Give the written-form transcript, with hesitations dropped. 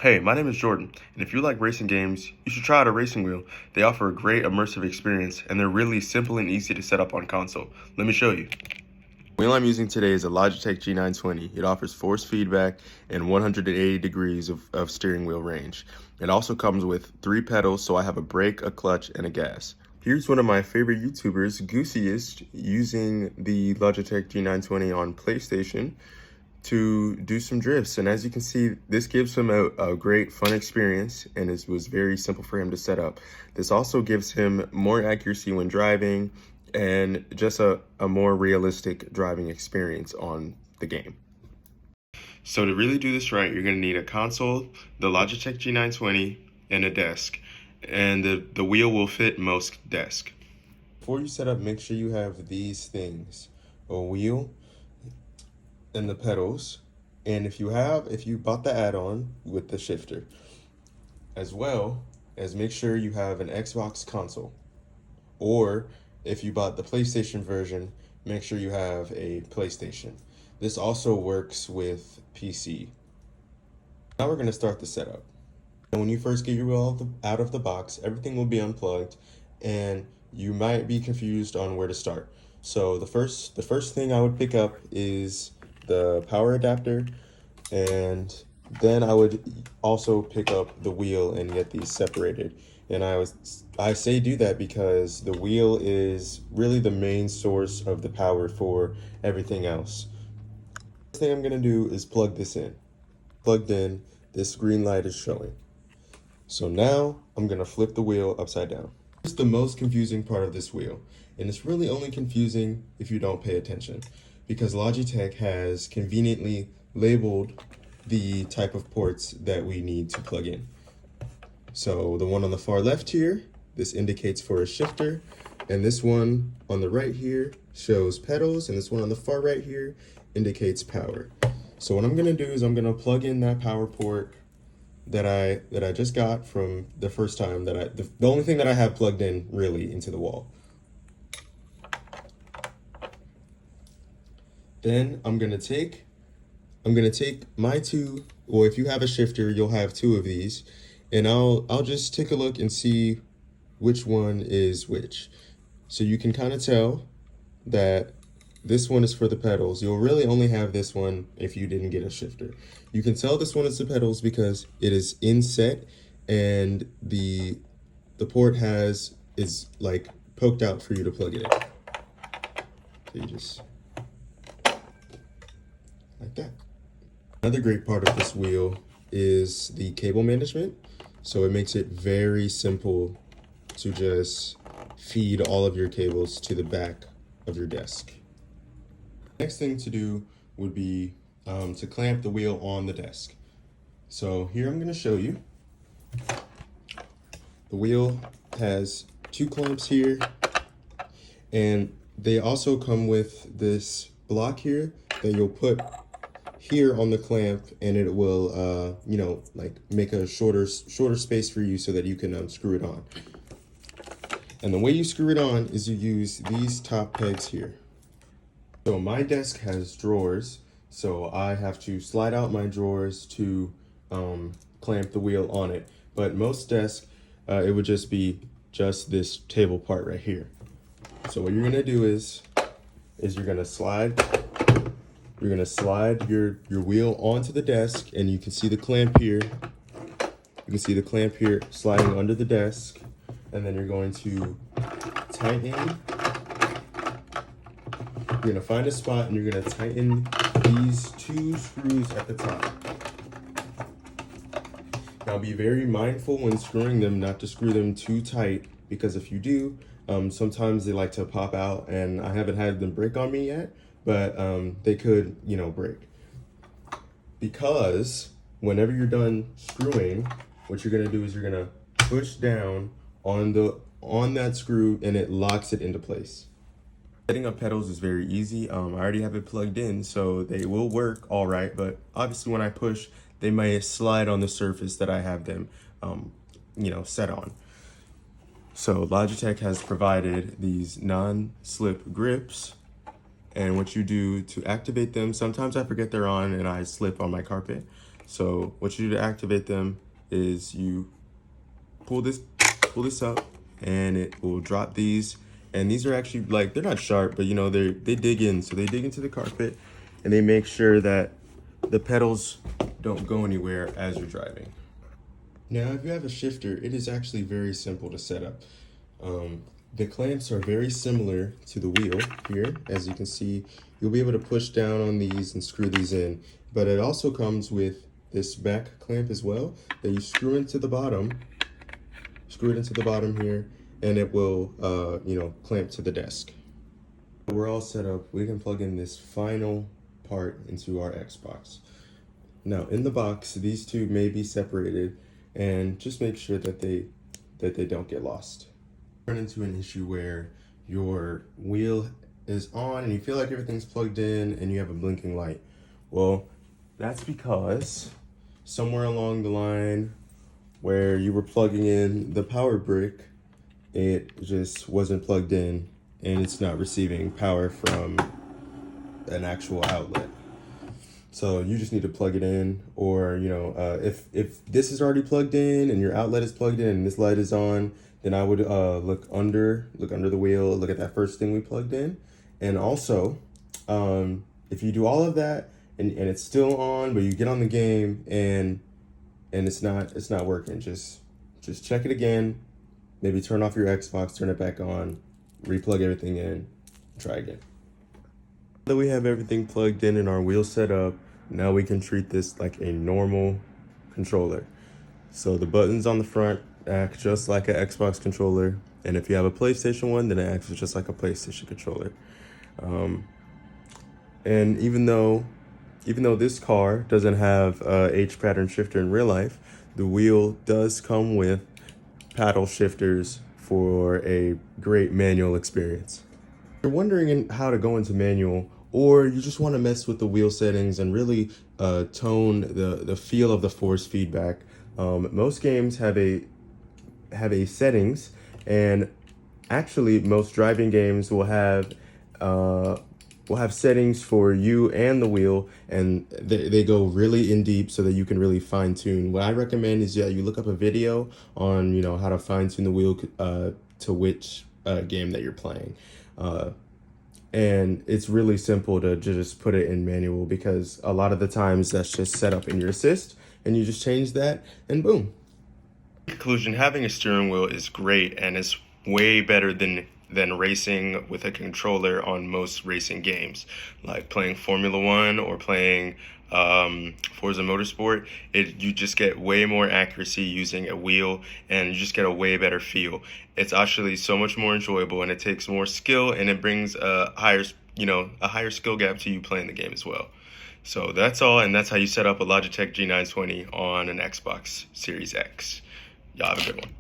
Hey, my name is Jordan, and if you like racing games, you should try out a racing wheel. They offer a great immersive experience, and they're really simple and easy to set up on console. Let me show you. The wheel I'm using today is a Logitech g920. It offers force feedback and 180 degrees of steering wheel range. It also comes with 3 pedals, so I have a brake, a clutch, and a gas. Here's one of my favorite YouTubers, Gooseyist, using the Logitech g920 on PlayStation to do some drifts. And as you can see, this gives him a great fun experience, and it was very simple for him to set up. This also gives him more accuracy when driving and just a more realistic driving experience on the game. So to really do this right, you're going to need a console, the Logitech G920, and a desk. And the wheel will fit most desks. Before you set up, make sure you have these things: a wheel and the pedals, and if you bought the add-on with the shifter, as well as make sure you have an Xbox console, or if you bought the PlayStation version, make sure you have a PlayStation. This also works with PC. Now we're going to start the setup. And when you first get your wheel out of the box, everything will be unplugged, and you might be confused on where to start. So the first thing I would pick up is the power adapter, and then I would also pick up the wheel and get these separated. And I say do that because the wheel is really the main source of the power for everything else. First thing I'm gonna do is plug this in. Plugged in, this green light is showing. So now I'm gonna flip the wheel upside down. It's the most confusing part of this wheel, and it's really only confusing if you don't pay attention, because Logitech has conveniently labeled the type of ports that we need to plug in. So the one on the far left here, this indicates for a shifter, and this one on the right here shows pedals, and this one on the far right here indicates power. So what I'm gonna do is I'm gonna plug in that power port that I just got from the first time the only thing that I have plugged in really into the wall. Then I'm gonna take my two, or if you have a shifter, you'll have 2 of these, and I'll just take a look and see which one is which. So you can kind of tell that this one is for the pedals. You'll really only have this one if you didn't get a shifter. You can tell this one is the pedals because it is inset, and the port is like poked out for you to plug it in. So you just like that. Another great part of this wheel is the cable management. So it makes it very simple to just feed all of your cables to the back of your desk. Next thing to do would be to clamp the wheel on the desk. So here I'm going to show you. The wheel has 2 clamps here, and they also come with this block here that you'll put here on the clamp, and it will like make a shorter space for you so that you can screw it on. And the way you screw it on is you use these top pegs here. So my desk has drawers, so I have to slide out my drawers to clamp the wheel on it. But most desks, it would just be this table part right here. So what you're gonna do is you're gonna slide your wheel onto the desk, and you can see the clamp here. You can see the clamp here sliding under the desk, and then you're going to tighten. You're gonna find a spot, and you're gonna tighten these 2 screws at the top. Now be very mindful when screwing them not to screw them too tight, because if you do, sometimes they like to pop out, and I haven't had them break on me yet, but they could, break. Because whenever you're done screwing, what you're gonna do is you're gonna push down on that screw, and it locks it into place. Setting up pedals is very easy. I already have it plugged in, so they will work all right, but obviously when I push, they may slide on the surface that I have them, set on. So Logitech has provided these non-slip grips, and what you do to activate them, sometimes I forget they're on and I slip on my carpet. So what you do to activate them is you pull this up, and it will drop these. And these are actually, like, they're not sharp, but you know, they dig in. So they dig into the carpet, and they make sure that the pedals don't go anywhere as you're driving. Now, if you have a shifter, it is actually very simple to set up. The clamps are very similar to the wheel here. As you can see, you'll be able to push down on these and screw these in. But it also comes with this back clamp as well that you screw into the bottom. Screw it into the bottom here, and it will, clamp to the desk. We're all set up. We can plug in this final part into our Xbox. Now, in the box, these two may be separated, and just make sure that they don't get lost. Run into an issue where your wheel is on and you feel like everything's plugged in and you have a blinking light. Well, that's because somewhere along the line where you were plugging in the power brick, it just wasn't plugged in and it's not receiving power from an actual outlet. So you just need to plug it in, or if this is already plugged in and your outlet is plugged in and this light is on, then I would look under the wheel, look at that first thing we plugged in. And also, if you do all of that and it's still on, but you get on the game and it's not working, just check it again. Maybe turn off your Xbox, turn it back on, replug everything in, try again. Now that we have everything plugged in and our wheel set up, now we can treat this like a normal controller. So the buttons on the front act just like an Xbox controller, and if you have a PlayStation one, then it acts just like a PlayStation controller. And even though this car doesn't have a H pattern shifter in real life, the wheel does come with paddle shifters for a great manual experience. If you're wondering how to go into manual, or you just want to mess with the wheel settings and really tone the feel of the force feedback, most games have a settings, and actually most driving games will have settings for you and the wheel, and they go really in deep so that you can really fine tune. What I recommend is you look up a video on how to fine tune the wheel to which game that you're playing. And it's really simple to just put it in manual, because a lot of the times that's just set up in your assist and you just change that and boom. In conclusion, having a steering wheel is great and it's way better than racing with a controller on most racing games, like playing Formula One or playing Forza Motorsport. You just get way more accuracy using a wheel, and you just get a way better feel. It's actually so much more enjoyable, and it takes more skill, and it brings a higher skill gap to you playing the game as well. So that's all, and that's how you set up a Logitech G920 on an Xbox Series X. Y'all have a good one.